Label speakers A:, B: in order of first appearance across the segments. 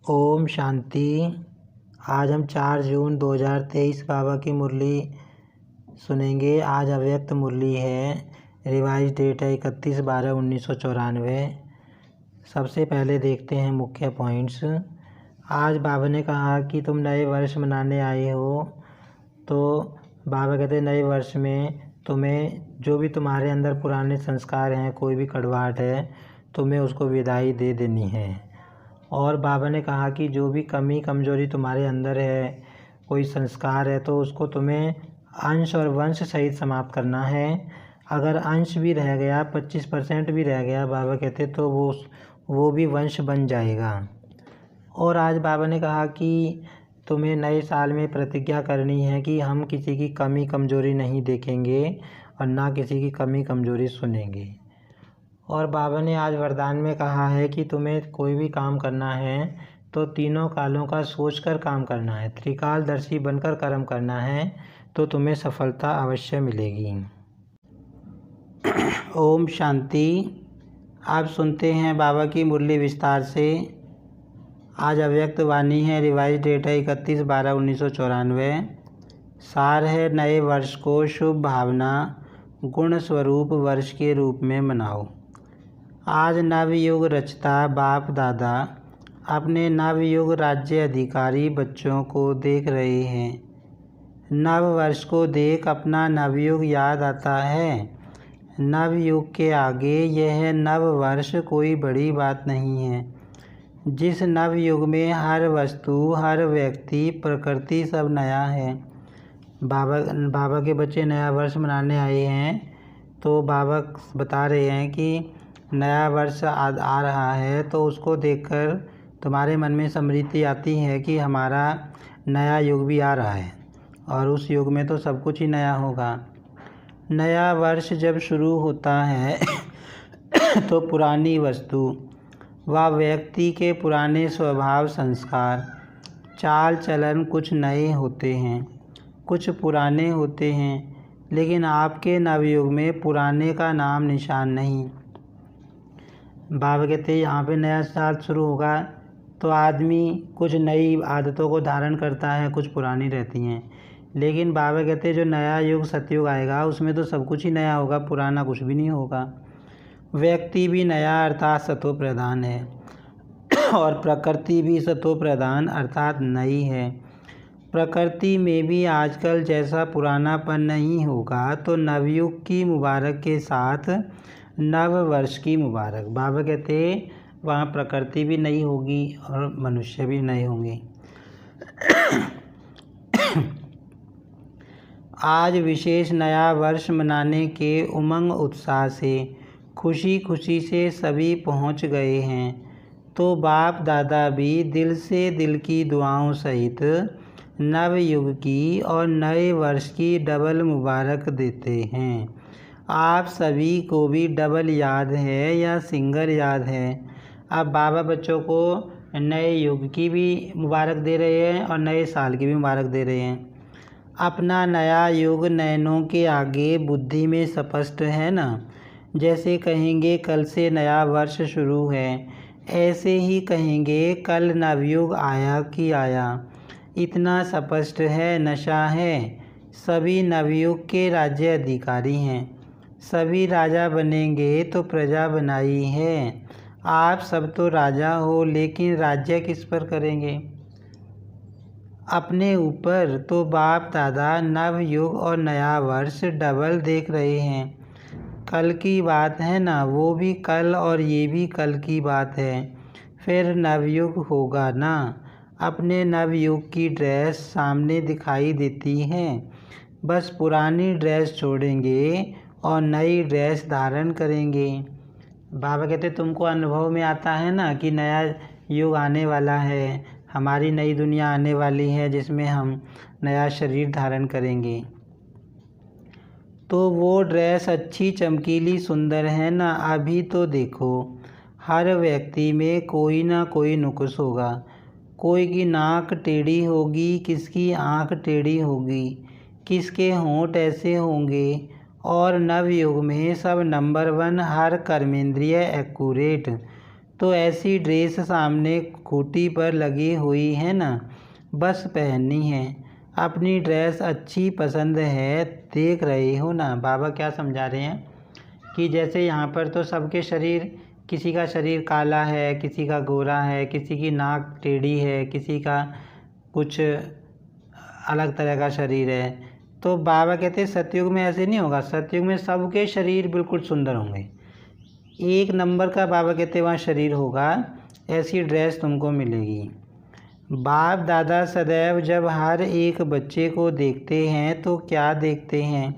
A: ओम शांति। आज हम 4 जून 2023 बाबा की मुरली सुनेंगे। आज अव्यक्त मुरली है। रिवाइज डेट है 31/12/1994। सबसे पहले देखते हैं मुख्य पॉइंट्स। आज बाबा ने कहा कि तुम नए वर्ष मनाने आए हो, तो बाबा कहते हैं नए वर्ष में तुम्हें जो भी तुम्हारे अंदर पुराने संस्कार हैं, कोई भी कड़वाहट है, तुम्हें उसको विदाई दे देनी है। और बाबा ने कहा कि जो भी कमी कमजोरी तुम्हारे अंदर है, कोई संस्कार है, तो उसको तुम्हें अंश और वंश सहित समाप्त करना है। अगर अंश भी रह गया, 25% भी रह गया, बाबा कहते तो वो भी वंश बन जाएगा। और आज बाबा ने कहा कि तुम्हें नए साल में प्रतिज्ञा करनी है कि हम किसी की कमी कमजोरी नहीं देखेंगे और ना किसी की कमी कमजोरी सुनेंगे। और बाबा ने आज वरदान में कहा है कि तुम्हें कोई भी काम करना है तो तीनों कालों का सोचकर काम करना है, त्रिकालदर्शी बनकर कर्म करना है, तो तुम्हें सफलता अवश्य मिलेगी। ओम शांति। आप सुनते हैं बाबा की मुरली विस्तार से। आज अव्यक्त वाणी है। रिवाइज डेट है 31/12/1994। सार है नए वर्ष को शुभ भावना गुण स्वरूप वर्ष के रूप में मनाओ। आज नवयुग रचता बाप दादा अपने नवयुग राज्य अधिकारी बच्चों को देख रहे हैं। नव वर्ष को देख अपना नवयुग याद आता है। नवयुग के आगे यह नव वर्ष कोई बड़ी बात नहीं है। जिस नवयुग में हर वस्तु, हर व्यक्ति, प्रकृति सब नया है। बाबा के बच्चे नया वर्ष मनाने आए हैं, तो बाबा बता रहे हैं कि नया वर्ष आ रहा है, तो उसको देखकर तुम्हारे मन में स्मृति आती है कि हमारा नया युग भी आ रहा है और उस युग में तो सब कुछ ही नया होगा। नया वर्ष जब शुरू होता है तो पुरानी वस्तु व व्यक्ति के पुराने स्वभाव, संस्कार, चाल चलन कुछ नए होते हैं, कुछ पुराने होते हैं। लेकिन आपके नवयुग में पुराने का नाम निशान नहीं। बाबा कहते हैं यहाँ पे नया साल शुरू होगा तो आदमी कुछ नई आदतों को धारण करता है, कुछ पुरानी रहती हैं। लेकिन बाबा कहते हैं जो नया युग सतयुग आएगा उसमें तो सब कुछ ही नया होगा, पुराना कुछ भी नहीं होगा। व्यक्ति भी नया अर्थात सतो प्रधान है और प्रकृति भी सतो प्रधान अर्थात नई है। प्रकृति में भी आजकल जैसा पुरानापन नहीं होगा, तो नवयुग की मुबारक के साथ नव वर्ष की मुबारक। बाबा कहते वहाँ प्रकृति भी नई होगी और मनुष्य भी नए होंगे। आज विशेष नया वर्ष मनाने के उमंग उत्साह से खुशी खुशी से सभी पहुँच गए हैं, तो बाप दादा भी दिल से दिल की दुआओं सहित नव युग की और नए वर्ष की डबल मुबारक देते हैं। आप सभी को भी डबल याद है या सिंगल याद है? अब बाबा बच्चों को नए युग की भी मुबारक दे रहे हैं और नए साल की भी मुबारक दे रहे हैं। अपना नया युग नैनों के आगे बुद्धि में स्पष्ट है ना। जैसे कहेंगे कल से नया वर्ष शुरू है, ऐसे ही कहेंगे कल नवयुग आया कि आया। इतना स्पष्ट है, नशा है। सभी नवयुग के राज्य अधिकारी हैं। सभी राजा बनेंगे तो प्रजा बनाई है। आप सब तो राजा हो, लेकिन राज्य किस पर करेंगे? अपने ऊपर। तो बाप दादा नव युग और नया वर्ष डबल देख रहे हैं। कल की बात है ना, वो भी कल और ये भी कल की बात है। फिर नवयुग होगा ना। अपने नवयुग की ड्रेस सामने दिखाई देती है। बस पुरानी ड्रेस छोड़ेंगे और नई ड्रेस धारण करेंगे। बाबा कहते तुमको अनुभव में आता है ना कि नया युग आने वाला है, हमारी नई दुनिया आने वाली है जिसमें हम नया शरीर धारण करेंगे। तो वो ड्रेस अच्छी चमकीली सुंदर है ना। अभी तो देखो हर व्यक्ति में कोई ना कोई नुक्स होगा। कोई की नाक टेढ़ी होगी, किसकी आँख टेढ़ी होगी, किसके होंठ ऐसे होंगे। और नवयुग में सब नंबर 1, हर कर्मेंद्रिय एक्यूरेट। तो ऐसी ड्रेस सामने खूंटी पर लगी हुई है ना, बस पहननी है। अपनी ड्रेस अच्छी पसंद है, देख रहे हो ना। बाबा क्या समझा रहे हैं कि जैसे यहाँ पर तो सबके शरीर, किसी का शरीर काला है, किसी का गोरा है, किसी की नाक टेढ़ी है, किसी का कुछ अलग तरह का शरीर है। तो बाबा कहते हैं सतयुग में ऐसे नहीं होगा। सतयुग में सबके शरीर बिल्कुल सुंदर होंगे, एक नंबर का बाबा कहते हैं वहाँ शरीर होगा, ऐसी ड्रेस तुमको मिलेगी। बाप दादा सदैव जब हर एक बच्चे को देखते हैं तो क्या देखते हैं?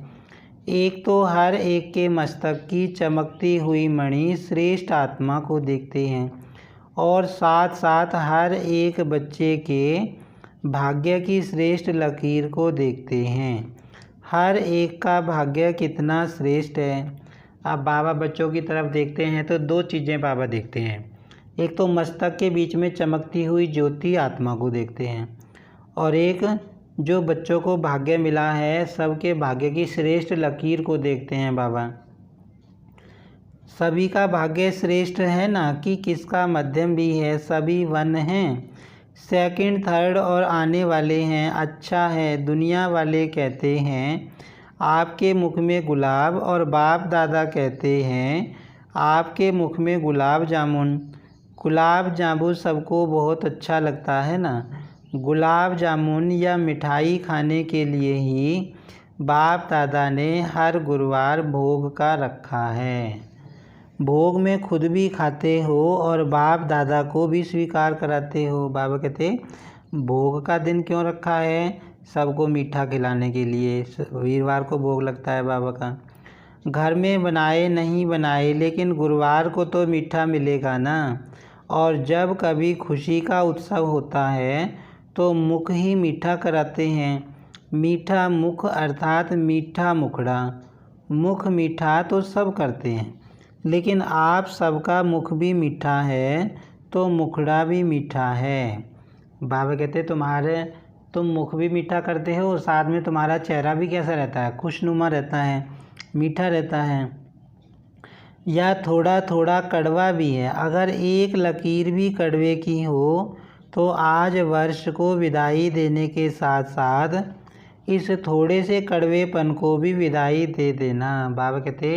A: एक तो हर एक के मस्तक की चमकती हुई मणि श्रेष्ठ आत्मा को देखते हैं, और साथ साथ हर एक बच्चे के भाग्य की श्रेष्ठ लकीर को देखते हैं। हर एक का भाग्य कितना श्रेष्ठ है। अब बाबा बच्चों की तरफ देखते हैं तो दो चीज़ें बाबा देखते हैं। एक तो मस्तक के बीच में चमकती हुई ज्योति आत्मा को देखते हैं, और एक जो बच्चों को भाग्य मिला है, सबके भाग्य की श्रेष्ठ लकीर को देखते हैं बाबा। सभी का भाग्य श्रेष्ठ है ना, कि किसका मध्यम भी है, सभी वन हैं, सेकंड थर्ड और आने वाले हैं। अच्छा है, दुनिया वाले कहते हैं आपके मुख में गुलाब, और बाप दादा कहते हैं आपके मुख में गुलाब जामुन। गुलाब जामुन सबको बहुत अच्छा लगता है ना। गुलाब जामुन या मिठाई खाने के लिए ही बाप दादा ने हर गुरुवार भोग का रखा है। भोग में खुद भी खाते हो और बाप दादा को भी स्वीकार कराते हो। बाबा कहते भोग का दिन क्यों रखा है? सबको मीठा खिलाने के लिए। वीरवार को भोग लगता है बाबा का। घर में बनाए नहीं बनाए, लेकिन गुरुवार को तो मीठा मिलेगा ना। और जब कभी खुशी का उत्सव होता है तो मुख ही मीठा कराते हैं। मीठा मुख अर्थात मीठा मुखड़ा। मुख मीठा तो सब करते हैं, लेकिन आप सबका मुख भी मीठा है तो मुखड़ा भी मीठा है। बाबा कहते तुम मुख भी मीठा करते हो, और साथ में तुम्हारा चेहरा भी कैसा रहता है? खुशनुमा रहता है, मीठा रहता है, या थोड़ा थोड़ा कड़वा भी है। अगर एक लकीर भी कड़वे की हो तो आज वर्ष को विदाई देने के साथ साथ इस थोड़े से कड़वेपन को भी विदाई दे देना। बाबा कहते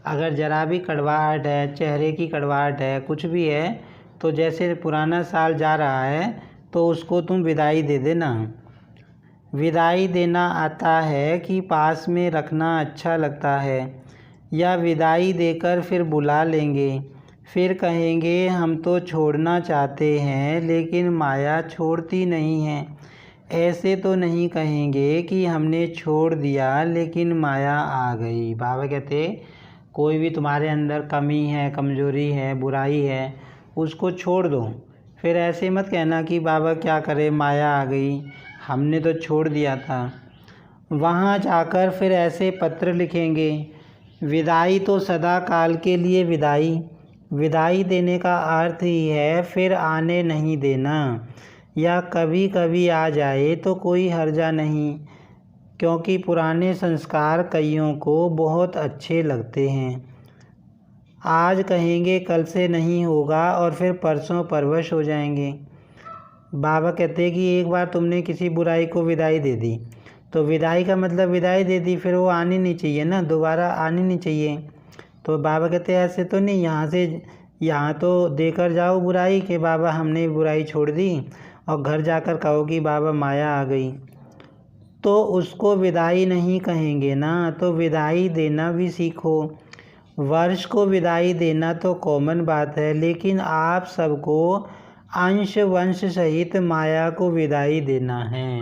A: अगर ज़रा भी कड़वाहट है, चेहरे की कड़वाहट है, कुछ भी है, तो जैसे पुराना साल जा रहा है तो उसको तुम विदाई दे देना। विदाई देना आता है कि पास में रखना अच्छा लगता है, या विदाई देकर फिर बुला लेंगे, फिर कहेंगे हम तो छोड़ना चाहते हैं लेकिन माया छोड़ती नहीं है। ऐसे तो नहीं कहेंगे कि हमने छोड़ दिया लेकिन माया आ गई। बाबा कहते कोई भी तुम्हारे अंदर कमी है, कमज़ोरी है, बुराई है, उसको छोड़ दो। फिर ऐसे मत कहना कि बाबा क्या करे, माया आ गई, हमने तो छोड़ दिया था। वहाँ जाकर फिर ऐसे पत्र लिखेंगे, विदाई तो सदा काल के लिए विदाई। विदाई देने का अर्थ ही है फिर आने नहीं देना, या कभी कभी आ जाए तो कोई हर्जा नहीं, क्योंकि पुराने संस्कार कईयों को बहुत अच्छे लगते हैं। आज कहेंगे कल से नहीं होगा और फिर परसों परवश हो जाएंगे। बाबा कहते हैं कि एक बार तुमने किसी बुराई को विदाई दे दी, तो विदाई का मतलब विदाई दे दी, फिर वो आनी नहीं चाहिए ना, दोबारा आनी नहीं चाहिए। तो बाबा कहते हैं ऐसे तो नहीं, यहाँ तो देकर जाओ बुराई कि बाबा हमने बुराई छोड़ दी, और घर जाकर कहो कि बाबा माया आ गई, तो उसको विदाई नहीं कहेंगे ना। तो विदाई देना भी सीखो। वर्ष को विदाई देना तो कॉमन बात है, लेकिन आप सबको अंश वंश सहित माया को विदाई देना है।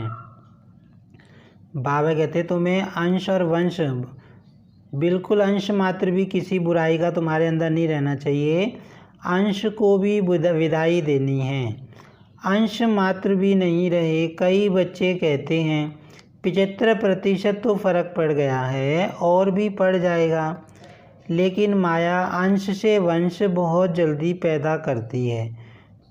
A: बाबा कहते तुम्हें अंश और वंश, बिल्कुल अंश मात्र भी किसी बुराई का तुम्हारे अंदर नहीं रहना चाहिए। अंश को भी विदाई देनी है। अंश मात्र भी नहीं रहे। कई बच्चे कहते हैं 75% तो फ़र्क पड़ गया है, और भी पड़ जाएगा, लेकिन माया अंश से वंश बहुत जल्दी पैदा करती है।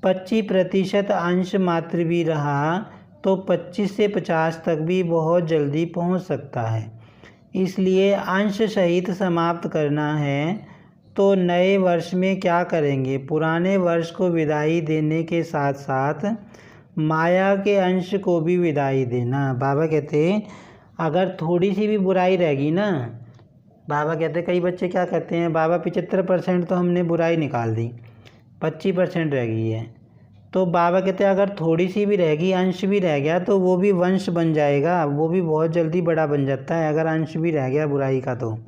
A: 25% अंश मात्र भी रहा तो 25 से 50 तक भी बहुत जल्दी पहुंच सकता है। इसलिए अंश सहित समाप्त करना है तो नए वर्ष में क्या करेंगे? पुराने वर्ष को विदाई देने के साथ साथ माया के अंश को भी विदाई देना। बाबा कहते अगर थोड़ी सी भी बुराई रहेगी ना, बाबा कहते कई बच्चे क्या कहते हैं, बाबा 75% तो हमने बुराई निकाल दी, 25% रह गई है। तो बाबा कहते हैं अगर थोड़ी सी भी रहेगी, अंश भी रह गया तो वो भी वंश बन जाएगा, वो भी बहुत जल्दी बड़ा बन जाता है अगर अंश भी रह गया बुराई का तो।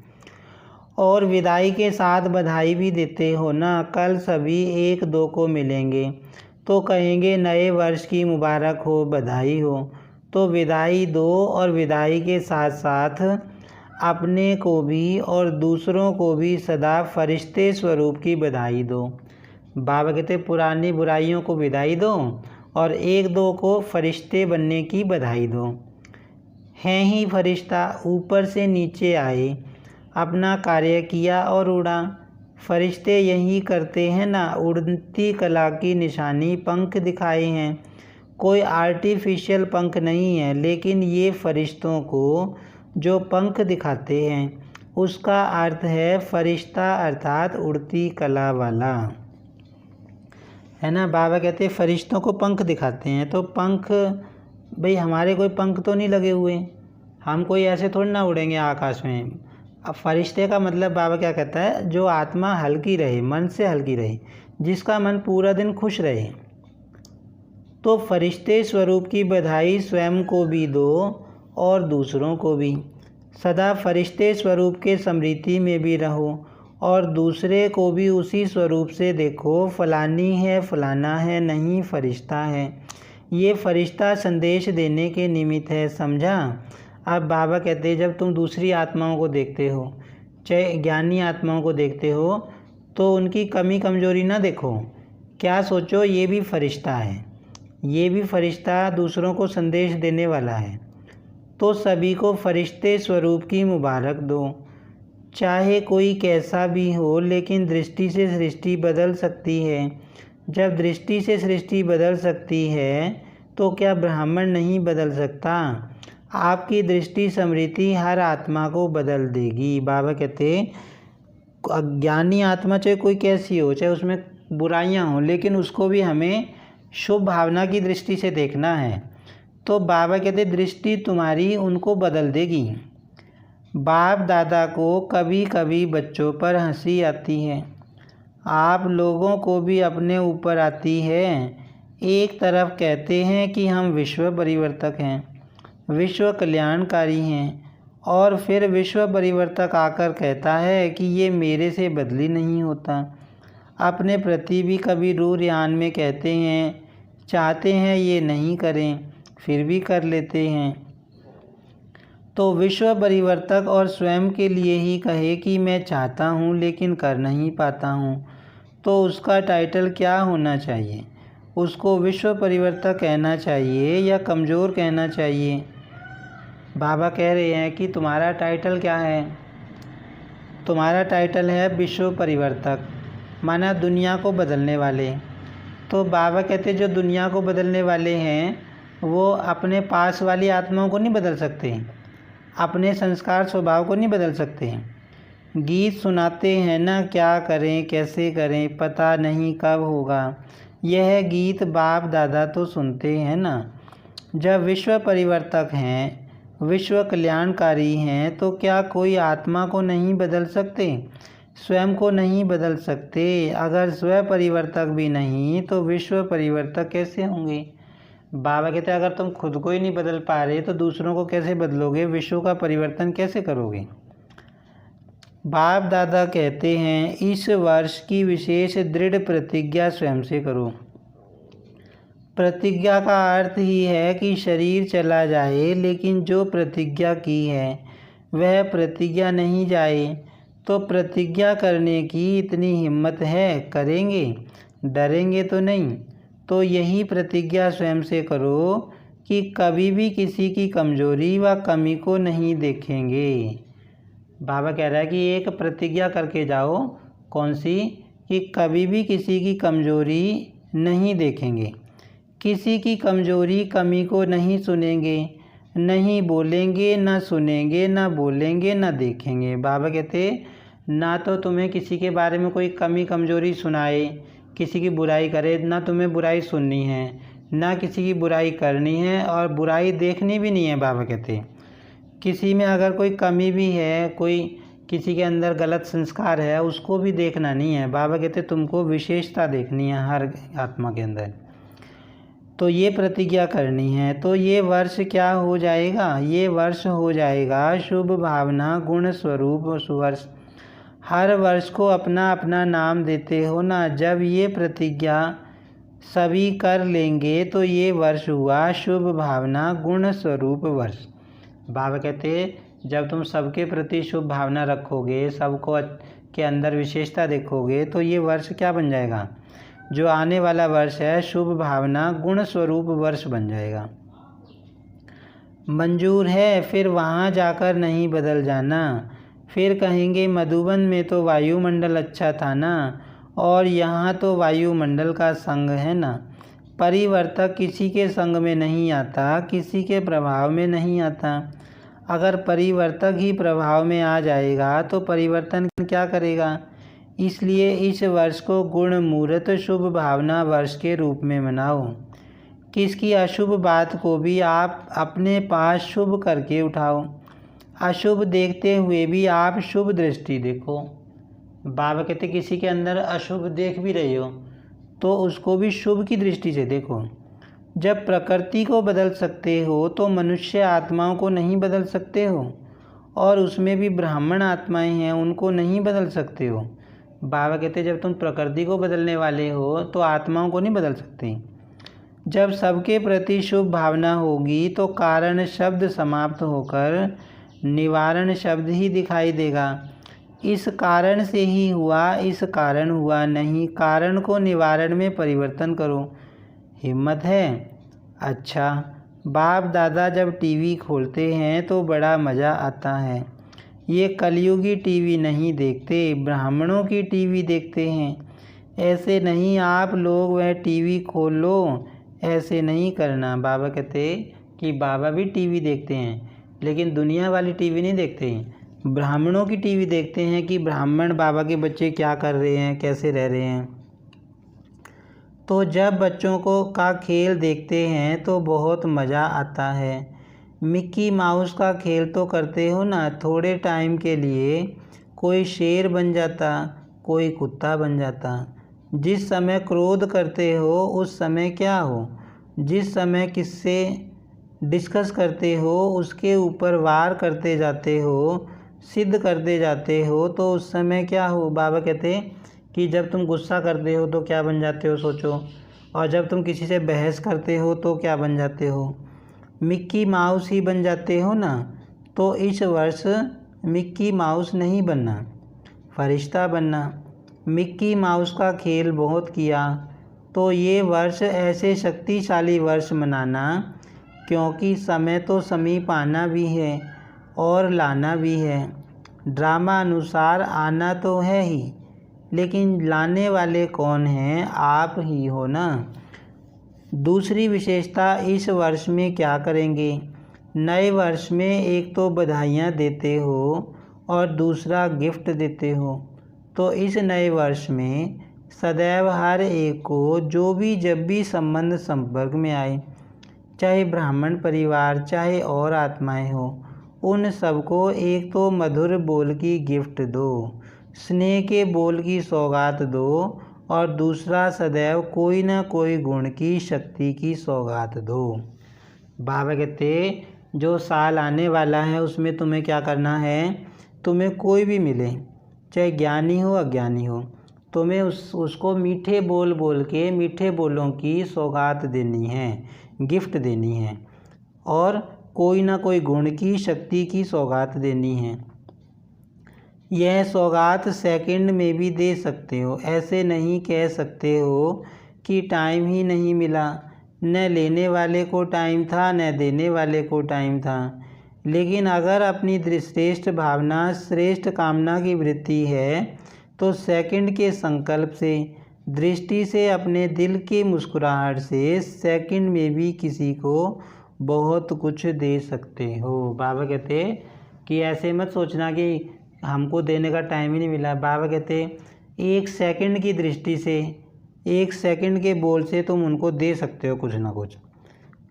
A: और विदाई के साथ बधाई भी देते हो ना, कल सभी 1-2 को मिलेंगे तो कहेंगे नए वर्ष की मुबारक हो, बधाई हो। तो विदाई दो और विदाई के साथ साथ अपने को भी और दूसरों को भी सदा फरिश्ते स्वरूप की बधाई दो। बाबा कहते पुरानी बुराइयों को विदाई दो और 1-2 को फरिश्ते बनने की बधाई दो। हैं ही फरिश्ता ऊपर से नीचे आए, अपना कार्य किया और उड़ा। फरिश्ते यही करते हैं ना, उड़ती कला की निशानी पंख दिखाए हैं। कोई आर्टिफिशियल पंख नहीं है, लेकिन ये फरिश्तों को जो पंख दिखाते हैं उसका अर्थ है फरिश्ता अर्थात उड़ती कला वाला, है ना। बाबा कहते हैं फरिश्तों को पंख दिखाते हैं, तो पंख भाई हमारे कोई पंख तो नहीं लगे हुए, हम कोई ऐसे थोड़ी ना उड़ेंगे आकाश में। अब फरिश्ते का मतलब बाबा क्या कहता है, जो आत्मा हल्की रहे, मन से हल्की रहे, जिसका मन पूरा दिन खुश रहे। तो फरिश्ते स्वरूप की बधाई स्वयं को भी दो और दूसरों को भी। सदा फरिश्ते स्वरूप के स्मृति में भी रहो और दूसरे को भी उसी स्वरूप से देखो। फलानी है, फलाना है, नहीं फरिश्ता है। ये फरिश्ता संदेश देने के निमित्त है, समझा। अब बाबा कहते हैं जब तुम दूसरी आत्माओं को देखते हो, चाहे ज्ञानी आत्माओं को देखते हो, तो उनकी कमी कमजोरी ना देखो, क्या सोचो ये भी फरिश्ता है, ये भी फरिश्ता दूसरों को संदेश देने वाला है। तो सभी को फरिश्ते स्वरूप की मुबारक दो। चाहे कोई कैसा भी हो, लेकिन दृष्टि से सृष्टि बदल सकती है। जब दृष्टि से सृष्टि बदल सकती है तो क्या ब्राह्मण नहीं बदल सकता? आपकी दृष्टि स्मृति हर आत्मा को बदल देगी। बाबा कहते अज्ञानी आत्मा चाहे कोई कैसी हो, चाहे उसमें बुराइयां हों, लेकिन उसको भी हमें शुभ भावना की दृष्टि से देखना है। तो बाबा कहते दृष्टि तुम्हारी उनको बदल देगी। बाप दादा को कभी कभी बच्चों पर हंसी आती है, आप लोगों को भी अपने ऊपर आती है। एक तरफ कहते हैं कि हम विश्व परिवर्तक हैं, विश्व कल्याणकारी हैं, और फिर विश्व परिवर्तक आकर कहता है कि ये मेरे से बदली नहीं होता। अपने प्रति भी कभी रूरियान में कहते हैं, चाहते हैं ये नहीं करें, फिर भी कर लेते हैं। तो विश्व परिवर्तक और स्वयं के लिए ही कहे कि मैं चाहता हूँ लेकिन कर नहीं पाता हूँ, तो उसका टाइटल क्या होना चाहिए? उसको विश्व परिवर्तक कहना चाहिए या कमज़ोर कहना चाहिए? बाबा कह रहे हैं कि तुम्हारा टाइटल क्या है? तुम्हारा टाइटल है विश्व परिवर्तक, माना दुनिया को बदलने वाले। तो बाबा कहते जो दुनिया को बदलने वाले हैं वो अपने पास वाली आत्माओं को नहीं बदल सकते, अपने संस्कार स्वभाव को नहीं बदल सकते। गीत सुनाते हैं ना, क्या करें कैसे करें पता नहीं कब होगा, यह गीत बाप दादा तो सुनते हैं ना। जब विश्व परिवर्तक हैं, विश्व कल्याणकारी हैं, तो क्या कोई आत्मा को नहीं बदल सकते, स्वयं को नहीं बदल सकते? अगर स्व परिवर्तक भी नहीं तो विश्व परिवर्तक कैसे होंगे? बाबा कहते हैं अगर तुम खुद को ही नहीं बदल पा रहे तो दूसरों को कैसे बदलोगे, विश्व का परिवर्तन कैसे करोगे? बाप दादा कहते हैं इस वर्ष की विशेष दृढ़ प्रतिज्ञा स्वयं से करो। प्रतिज्ञा का अर्थ ही है कि शरीर चला जाए, लेकिन जो प्रतिज्ञा की है वह प्रतिज्ञा नहीं जाए। तो प्रतिज्ञा करने की इतनी हिम्मत है, करेंगे, डरेंगे तो नहीं। तो यही प्रतिज्ञा स्वयं से करो कि कभी भी किसी की कमजोरी व कमी को नहीं देखेंगे। बाबा कह रहा है कि एक प्रतिज्ञा करके जाओ, कौन सी? कि कभी भी किसी की कमजोरी नहीं देखेंगे, किसी की कमजोरी कमी को नहीं सुनेंगे, नहीं बोलेंगे, ना सुनेंगे, ना बोलेंगे, ना देखेंगे। बाबा कहते ना तो तुम्हें किसी के बारे में कोई कमी कमजोरी सुनाए, किसी की बुराई करे, ना तुम्हें बुराई सुननी है, ना किसी की बुराई करनी है और बुराई देखनी भी नहीं है। बाबा कहते किसी में अगर कोई कमी भी है, कोई किसी के अंदर गलत संस्कार है, उसको भी देखना नहीं है। बाबा कहते तुमको विशेषता देखनी है हर आत्मा के अंदर। तो ये प्रतिज्ञा करनी है। तो ये वर्ष क्या हो जाएगा? ये वर्ष हो जाएगा शुभ भावना गुण स्वरूप सुवर्ष। हर वर्ष को अपना अपना नाम देते हो ना। जब ये प्रतिज्ञा सभी कर लेंगे तो ये वर्ष हुआ शुभ भावना गुण स्वरूप वर्ष। बाबा कहते जब तुम सबके प्रति शुभ भावना रखोगे, सबको के अंदर विशेषता देखोगे, तो ये वर्ष क्या बन जाएगा? जो आने वाला वर्ष है शुभ भावना गुण स्वरूप वर्ष बन जाएगा। मंजूर है, फिर वहाँ जाकर नहीं बदल जाना। फिर कहेंगे मधुबन में तो वायुमंडल अच्छा था ना, और यहाँ तो वायुमंडल का संग है ना। परिवर्तक किसी के संग में नहीं आता, किसी के प्रभाव में नहीं आता। अगर परिवर्तक ही प्रभाव में आ जाएगा तो परिवर्तन क्या करेगा? इसलिए इस वर्ष को गुण मूर्त शुभ भावना वर्ष के रूप में मनाओ। किसकी अशुभ बात को भी आप अपने पास शुभ करके उठाओ। अशुभ देखते हुए भी आप शुभ दृष्टि देखो। बाबा कहते किसी के अंदर अशुभ देख भी रहे हो तो उसको भी शुभ की दृष्टि से देखो। जब प्रकृति को बदल सकते हो तो मनुष्य आत्माओं को नहीं बदल सकते हो, और उसमें भी ब्राह्मण आत्माएं हैं, उनको नहीं बदल सकते हो। बाबा कहते जब तुम प्रकृति को बदलने वाले हो तो आत्माओं को नहीं बदल सकते। जब सबके प्रति शुभ भावना होगी तो कारण शब्द समाप्त होकर निवारण शब्द ही दिखाई देगा। इस कारण से ही हुआ, इस कारण हुआ नहीं, कारण को निवारण में परिवर्तन करो। हिम्मत है? अच्छा, बाप दादा जब टीवी खोलते हैं तो बड़ा मज़ा आता है। ये कलयुगी टीवी नहीं देखते, ब्राह्मणों की टीवी देखते हैं। ऐसे नहीं आप लोग वह टीवी खोल लो, ऐसे नहीं करना। बाबा कहते कि बाबा भी टीवी देखते हैं लेकिन दुनिया वाली टीवी नहीं देखते, ब्राह्मणों की टीवी देखते हैं कि ब्राह्मण बाबा के बच्चे क्या कर रहे हैं, कैसे रह रहे हैं। तो जब बच्चों को का खेल देखते हैं तो बहुत मज़ा आता है। मिक्की माउस का खेल तो करते हो ना, थोड़े टाइम के लिए कोई शेर बन जाता, कोई कुत्ता बन जाता। जिस समय क्रोध करते हो उस समय क्या हो? जिस समय किससे डिस्कस करते हो उसके ऊपर वार करते जाते हो, सिद्ध करते जाते हो, तो उस समय क्या हो? बाबा कहते कि जब तुम गुस्सा करते हो तो क्या बन जाते हो सोचो, और जब तुम किसी से बहस करते हो तो क्या बन जाते हो? मिक्की माउस ही बन जाते हो ना। तो इस वर्ष मिक्की माउस नहीं बनना, फरिश्ता बनना। मिक्की माउस का खेल बहुत किया तो ये वर्ष ऐसे शक्तिशाली वर्ष मनाना, क्योंकि समय तो समीप आना भी है और लाना भी है। ड्रामा अनुसार आना तो है ही, लेकिन लाने वाले कौन हैं? आप ही हो ना। दूसरी विशेषता, इस वर्ष में क्या करेंगे? नए वर्ष में एक तो बधाइयाँ देते हो और दूसरा गिफ्ट देते हो। तो इस नए वर्ष में सदैव हर एक को जो भी जब भी संबंध संपर्क में आए, चाहे ब्राह्मण परिवार चाहे और आत्माएं हो, उन सबको एक तो मधुर बोल की गिफ्ट दो, स्नेह के बोल की सौगात दो, और दूसरा सदैव कोई ना कोई गुण की शक्ति की सौगात दो। बाबा कहते जो साल आने वाला है उसमें तुम्हें क्या करना है? तुम्हें कोई भी मिले, चाहे ज्ञानी हो अज्ञानी हो, तुम्हें उसको मीठे बोल बोल के मीठे बोलों की सौगात देनी है, गिफ्ट देनी है, और कोई ना कोई गुण की शक्ति की सौगात देनी है। यह सौगात सेकंड में भी दे सकते हो। ऐसे नहीं कह सकते हो कि टाइम ही नहीं मिला। न लेने वाले को टाइम था न देने वाले को टाइम था। लेकिन अगर अपनी श्रेष्ठ भावना श्रेष्ठ कामना की वृत्ति है तो सेकंड के संकल्प से, दृष्टि से, अपने दिल की मुस्कुराहट से सेकंड में भी किसी को बहुत कुछ दे सकते हो। बाबा कहते कि ऐसे मत सोचना कि हमको देने का टाइम ही नहीं मिला। बाबा कहते 1 सेकंड की दृष्टि से, 1 सेकंड के बोल से तुम उनको दे सकते हो कुछ ना कुछ।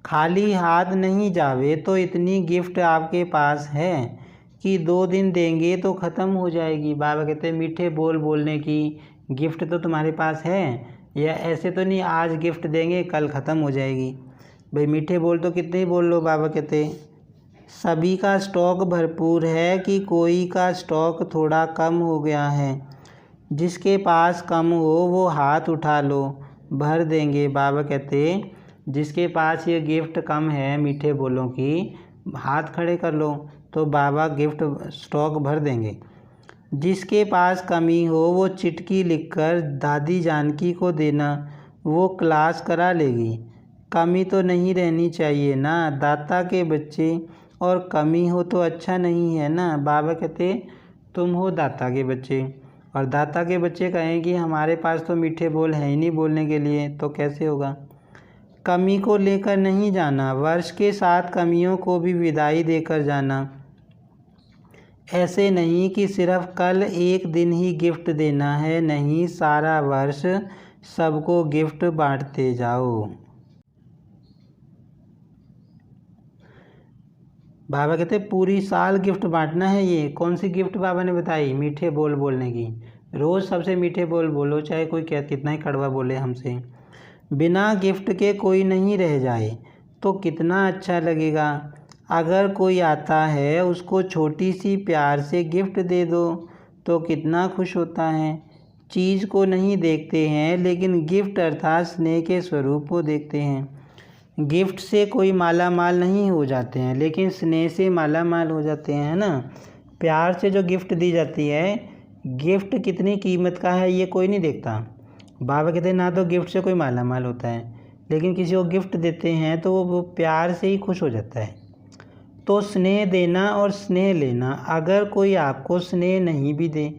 A: खाली हाथ नहीं जावे तो इतनी गिफ्ट आपके पास है कि 2 दिन देंगे तो ख़त्म हो जाएगी। बाबा कहते मीठे बोल बोलने की गिफ्ट तो तुम्हारे पास है, या ऐसे तो नहीं आज गिफ्ट देंगे कल ख़त्म हो जाएगी। भाई मीठे बोल तो कितने ही बोल लो। बाबा कहते सभी का स्टॉक भरपूर है कि कोई का स्टॉक थोड़ा कम हो गया है। जिसके पास कम हो वो हाथ उठा लो, भर देंगे। बाबा कहते जिसके पास ये गिफ्ट कम है मीठे बोलों की, हाथ खड़े कर लो तो बाबा गिफ्ट स्टॉक भर देंगे। जिसके पास कमी हो वो चिट्ठी लिखकर दादी जानकी को देना, वो क्लास करा लेगी। कमी तो नहीं रहनी चाहिए ना, दाता के बच्चे, और कमी हो तो अच्छा नहीं है ना। बाबा कहते तुम हो दाता के बच्चे, और दाता के बच्चे कहें कि हमारे पास तो मीठे बोल है ही नहीं बोलने के लिए, तो कैसे होगा। कमी को लेकर नहीं जाना, वर्ष के साथ कमियों को भी विदाई देकर जाना। ऐसे नहीं कि सिर्फ कल एक दिन ही गिफ्ट देना है, नहीं सारा वर्ष सबको गिफ्ट बांटते जाओ। बाबा कहते पूरी साल गिफ्ट बांटना है। ये कौन सी गिफ्ट बाबा ने बताई? मीठे बोल बोलने की। रोज़ सबसे मीठे बोल बोलो, चाहे कोई कितना ही कड़वा बोले हमसे। बिना गिफ्ट के कोई नहीं रह जाए तो कितना अच्छा लगेगा। अगर कोई आता है उसको छोटी सी प्यार से गिफ्ट दे दो तो कितना खुश होता है। चीज़ को नहीं देखते हैं लेकिन गिफ्ट अर्थात स्नेह के स्वरूप को देखते हैं। गिफ्ट से कोई माला माल नहीं हो जाते हैं लेकिन स्नेह से माला माल हो जाते हैं, है ना। प्यार से जो गिफ्ट दी जाती है, गिफ्ट कितनी कीमत का है ये कोई नहीं देखता। बाबा कहते हैं ना तो गिफ्ट से कोई माला माल होता है, लेकिन किसी को गिफ्ट देते हैं तो वो प्यार से ही खुश हो जाता है। तो स्नेह देना और स्नेह लेना, अगर कोई आपको स्नेह नहीं भी दे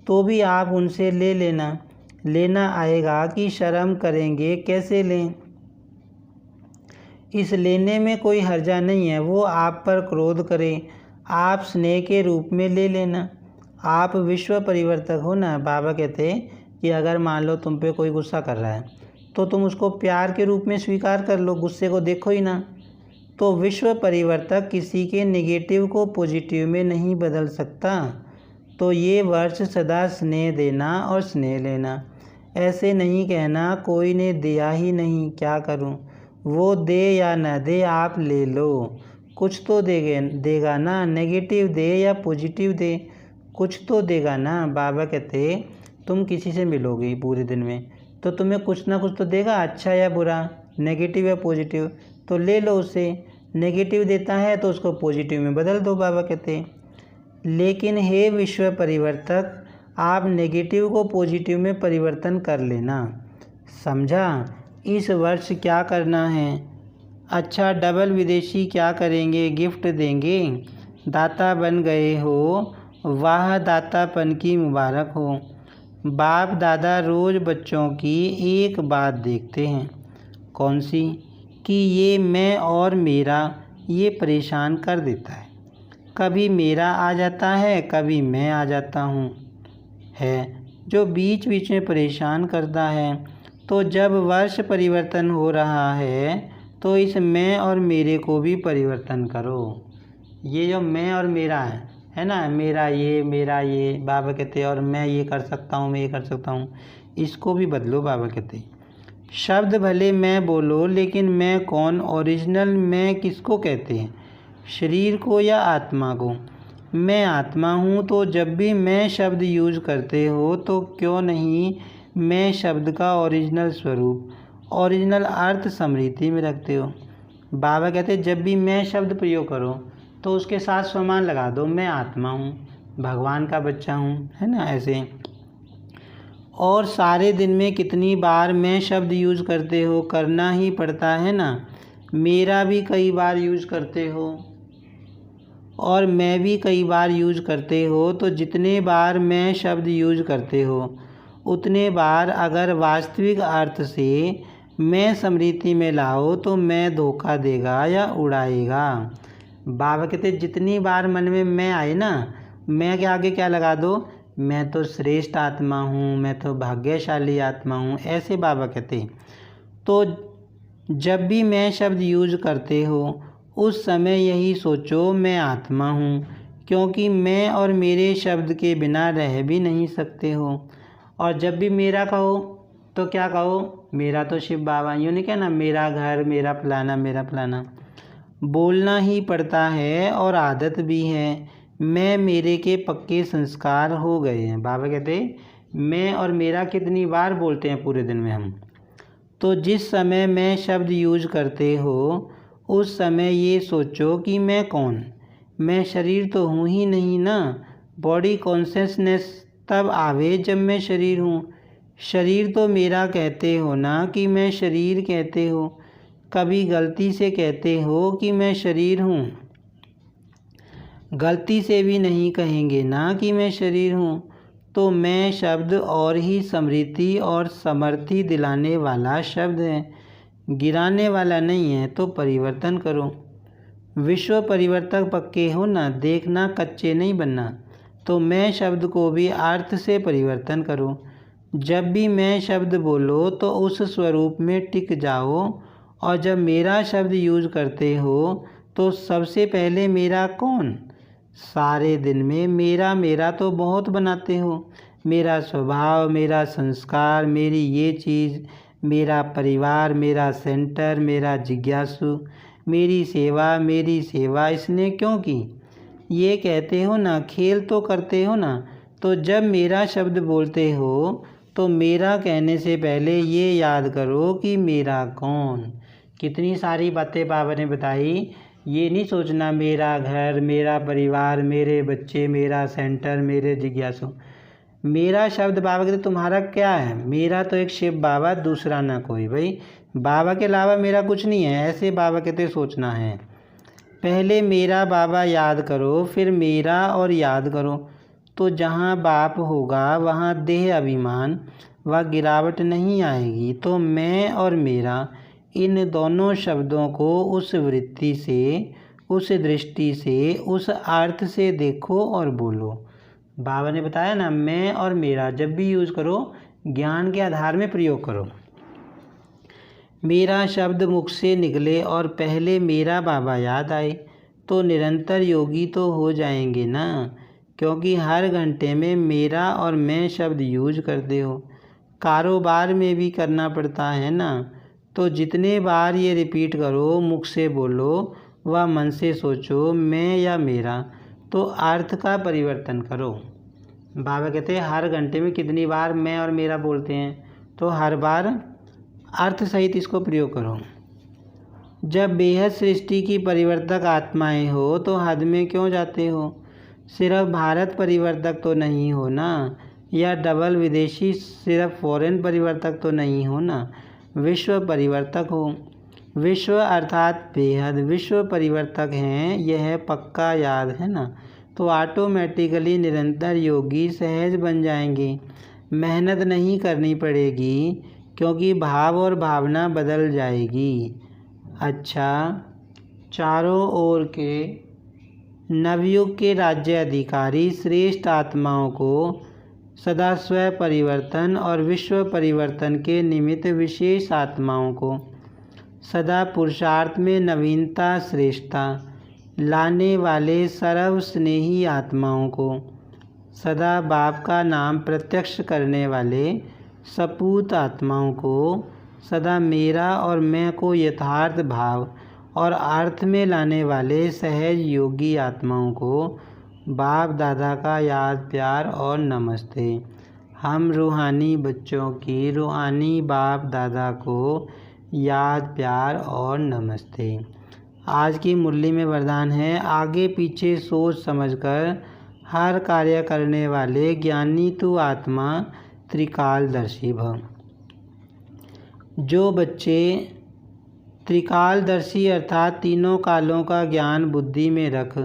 A: तो भी आप उनसे ले लेना। लेना आएगा कि शर्म करेंगे कैसे लें। इस लेने में कोई हर्जा नहीं है। वो आप पर क्रोध करे, आप स्नेह के रूप में ले लेना। आप विश्व परिवर्तक हो ना। बाबा कहते कि अगर मान लो तुम पे कोई गुस्सा कर रहा है तो तुम उसको प्यार के रूप में स्वीकार कर लो, गुस्से को देखो ही ना। तो विश्व परिवर्तक किसी के नेगेटिव को पॉजिटिव में नहीं बदल सकता। तो ये वर्ष सदा स्नेह देना और स्नेह लेना। ऐसे नहीं कहना कोई ने दिया ही नहीं, क्या करूं। वो दे या न दे आप ले लो, कुछ तो देगा ना। नेगेटिव दे या पॉजिटिव दे, कुछ तो देगा ना। बाबा कहते तुम किसी से मिलोगे पूरे दिन में तो तुम्हें कुछ ना कुछ तो देगा, अच्छा या बुरा, नेगेटिव या पॉजिटिव, तो ले लो उसे। नेगेटिव देता है तो उसको पॉजिटिव में बदल दो। बाबा कहते लेकिन हे विश्व परिवर्तक, आप नेगेटिव को पॉजिटिव में परिवर्तन कर लेना, समझा। इस वर्ष क्या करना है? अच्छा डबल विदेशी क्या करेंगे? गिफ्ट देंगे। दाता बन गए हो, वाह दातापन की मुबारक हो। बाप दादा रोज़ बच्चों की एक बात देखते हैं। कौन सी? कि ये मैं और मेरा ये परेशान कर देता है। कभी मेरा आ जाता है, कभी मैं आ जाता हूँ, है जो बीच बीच में परेशान करता है। तो जब वर्ष परिवर्तन हो रहा है तो इस मैं और मेरे को भी परिवर्तन करो। ये जो मैं और मेरा है ना, मेरा ये, बाबा कहते और मैं ये कर सकता हूँ, मैं ये कर सकता हूँ, इसको भी बदलो। बाबा कहते शब्द भले मैं बोलो लेकिन मैं कौन? ओरिजिनल मैं किसको कहते हैं? शरीर को या आत्मा को? मैं आत्मा हूँ। तो जब भी मैं शब्द यूज़ करते हो तो क्यों नहीं मैं शब्द का ओरिजिनल स्वरूप, ओरिजिनल अर्थ स्मृति में रखते हो। बाबा कहते जब भी मैं शब्द प्रयोग करो तो उसके साथ स्वमान लगा दो, मैं आत्मा हूँ, भगवान का बच्चा हूँ, है ना, ऐसे। और सारे दिन में कितनी बार मैं शब्द यूज़ करते हो? करना ही पड़ता है ना। मेरा भी कई बार यूज़ करते हो और मैं भी कई बार यूज़ करते हो। तो जितने बार मैं शब्द यूज़ करते हो उतने बार अगर वास्तविक अर्थ से मैं स्मृति में लाओ तो मैं धोखा देगा या उड़ाएगा। बाबा कहते जितनी बार मन में मैं आए ना मैं के आगे क्या लगा दो, मैं तो श्रेष्ठ आत्मा हूँ, मैं तो भाग्यशाली आत्मा हूँ, ऐसे बाबा कहते हैं। तो जब भी मैं शब्द यूज करते हो उस समय यही सोचो मैं आत्मा हूँ, क्योंकि मैं और मेरे शब्द के बिना रह भी नहीं सकते हो। और जब भी मेरा कहो तो क्या कहो, मेरा तो शिव बाबा, यूँ नहीं कहना मेरा घर, मेरा फलाना, मेरा फलाना। बोलना ही पड़ता है और आदत भी है। मैं मेरे के पक्के संस्कार हो गए हैं। बाबा कहते मैं और मेरा कितनी बार बोलते हैं पूरे दिन में हम। तो जिस समय मैं शब्द यूज करते हो उस समय ये सोचो कि मैं कौन, मैं शरीर तो हूँ ही नहीं ना। बॉडी कॉन्शियसनेस तब आवे जब मैं शरीर हूँ। शरीर तो मेरा कहते हो ना कि मैं शरीर कहते हो। कभी गलती से कहते हो कि मैं शरीर हूँ, गलती से भी नहीं कहेंगे ना कि मैं शरीर हूँ। तो मैं शब्द और ही समृद्धि और समर्थी दिलाने वाला शब्द है, गिराने वाला नहीं है। तो परिवर्तन करो। विश्व परिवर्तक पक्के हो ना, देखना कच्चे नहीं बनना। तो मैं शब्द को भी अर्थ से परिवर्तन करो। जब भी मैं शब्द बोलो तो उस स्वरूप में टिक जाओ। और जब मेरा शब्द यूज करते हो तो सबसे पहले मेरा कौन, सारे दिन में मेरा मेरा तो बहुत बनाते हो। मेरा स्वभाव, मेरा संस्कार, मेरी ये चीज़, मेरा परिवार, मेरा सेंटर, मेरा जिज्ञासु, मेरी सेवा इसने क्यों की, ये कहते हो ना, खेल तो करते हो ना। तो जब मेरा शब्द बोलते हो तो मेरा कहने से पहले ये याद करो कि मेरा कौन। कितनी सारी बातें बाबा ने बताई। ये नहीं सोचना मेरा घर, मेरा परिवार, मेरे बच्चे, मेरा सेंटर, मेरे जिज्ञासु। मेरा शब्द बाबा कहते तुम्हारा क्या है, मेरा तो एक शिव बाबा, दूसरा ना कोई। भाई बाबा के अलावा मेरा कुछ नहीं है, ऐसे बाबा कहते सोचना है। पहले मेरा बाबा याद करो, फिर मेरा और याद करो। तो जहाँ बाप होगा वहाँ देह अभिमान व गिरावट नहीं आएगी। तो मैं और मेरा इन दोनों शब्दों को उस वृत्ति से, उस दृष्टि से, उस अर्थ से देखो और बोलो। बाबा ने बताया ना, मैं और मेरा जब भी यूज़ करो ज्ञान के आधार में प्रयोग करो। मेरा शब्द मुख से निकले और पहले मेरा बाबा याद आए तो निरंतर योगी तो हो जाएंगे ना, क्योंकि हर घंटे में मेरा और मैं शब्द यूज करते हो। कारोबार में भी करना पड़ता है ना। तो जितने बार ये रिपीट करो, मुख से बोलो व मन से सोचो मैं या मेरा, तो अर्थ का परिवर्तन करो। बाबा कहते हैं हर घंटे में कितनी बार मैं और मेरा बोलते हैं, तो हर बार अर्थ सहित इसको प्रयोग करो। जब बेहद सृष्टि की परिवर्तक आत्माएं हो तो हद में क्यों जाते हो। सिर्फ भारत परिवर्तक तो नहीं हो ना, या डबल विदेशी सिर्फ फॉरेन परिवर्तक तो नहीं हो ना, विश्व परिवर्तक हो। विश्व अर्थात बेहद विश्व परिवर्तक हैं, यह पक्का याद है ना। तो ऑटोमेटिकली निरंतर योगी सहज बन जाएंगे। मेहनत नहीं करनी पड़ेगी, क्योंकि भाव और भावना बदल जाएगी। अच्छा, चारों ओर के नवयुग के राज्य अधिकारी श्रेष्ठ आत्माओं को सदा स्व परिवर्तन और विश्व परिवर्तन के निमित्त विशेष आत्माओं को सदा पुरुषार्थ में नवीनता श्रेष्ठता लाने वाले सर्व स्नेही आत्माओं को सदा बाप का नाम प्रत्यक्ष करने वाले सपूत आत्माओं को सदा मेरा और मैं को यथार्थ भाव और अर्थ में लाने वाले सहज योगी आत्माओं को बाप दादा का याद प्यार और नमस्ते। हम रूहानी बच्चों की रूहानी बाप दादा को याद प्यार और नमस्ते। आज की मुरली में वरदान है, आगे पीछे सोच समझकर हर कार्य करने वाले ज्ञानी तू आत्मा त्रिकालदर्शी भव। जो बच्चे त्रिकालदर्शी अर्थात तीनों कालों का ज्ञान बुद्धि में रख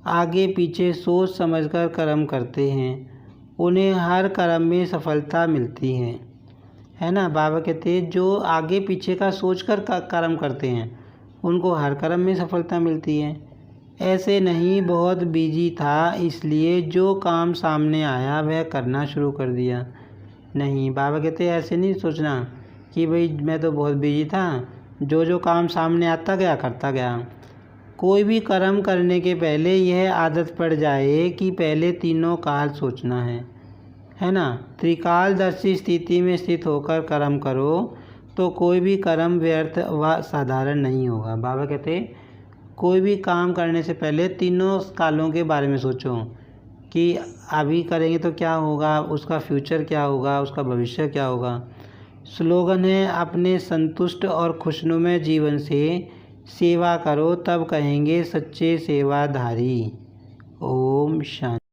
A: आगे पीछे सोच समझकर कर्म करते हैं, उन्हें हर कर्म में सफलता मिलती है ना। बाबा कहते हैं जो आगे पीछे का सोचकर कर्म करते हैं उनको हर कर्म में सफलता मिलती है। ऐसे नहीं, बहुत बिजी था इसलिए जो काम सामने आया वह करना शुरू कर दिया। नहीं, बाबा कहते हैं ऐसे नहीं सोचना कि भाई मैं तो बहुत बिजी था, जो जो काम सामने आता गया करता गया। कोई भी कर्म करने के पहले यह आदत पड़ जाए कि पहले तीनों काल सोचना है ना। त्रिकालदर्शी स्थिति में स्थित होकर कर्म करो तो कोई भी कर्म व्यर्थ व साधारण नहीं होगा। बाबा कहते कोई भी काम करने से पहले तीनों कालों के बारे में सोचो कि अभी करेंगे तो क्या होगा, उसका फ्यूचर क्या होगा, उसका भविष्य क्या होगा। स्लोगन है, अपने संतुष्ट और खुशनुमा जीवन से सेवा करो तब कहेंगे सच्चे सेवाधारी। ओम शांति।